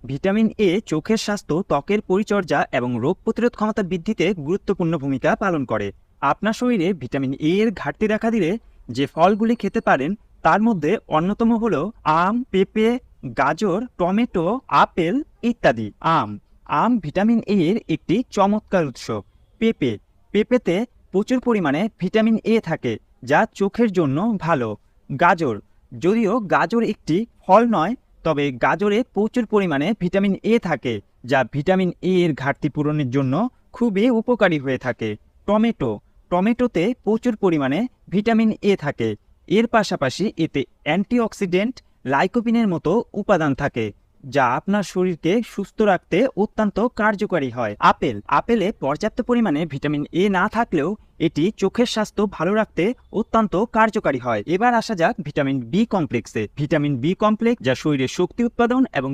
Vitamin A চোখের স্বাস্থ্য, ত্বকের পরিচর্যা এবং রোগ প্রতিরোধ ক্ষমতা বৃদ্ধিতে গুরুত্বপূর্ণ ভূমিকা পালন করে। আপনার শরীরে ভিটামিন এ এর ঘাটতি দেখা দিলে যে ফলগুলি খেতে পারেন তার মধ্যে অন্যতম হলো আম, পেঁপে, গাজর, টমেটো, আপেল ইত্যাদি। আম ভিটামিন এ এর একটি চমৎকার উৎস। পেঁপেতে প্রচুর পরিমাণে ভিটামিন এ থাকে, যা চোখের জন্য ভালো। গাজর, যদিও গাজর একটি ফল নয়, তবে গাজরে প্রচুর পরিমাণে ভিটামিন এ থাকে, যা ভিটামিন এ এর ঘাটতি পূরণের জন্য খুবই উপকারী হয়ে থাকে। টমেটোতে প্রচুর পরিমাণে ভিটামিন এ থাকে। এর পাশাপাশি এতে অ্যান্টিঅক্সিডেন্ট, লাইকোপিনের মতো উপাদান থাকে, যা আপনার শরীরকে সুস্থ রাখতে অত্যন্ত কার্যকারী হয়। আপেলে পর্যাপ্ত পরিমাণে ভিটামিন এ না থাকলেও এটি চোখের স্বাস্থ্য ভালো রাখতে অত্যন্ত কার্যকারী হয়। এবার আসা যাক ভিটামিন বি কমপ্লেক্সে। ভিটামিন বি কমপ্লেক্স, যা শরীরে শক্তি উৎপাদন এবং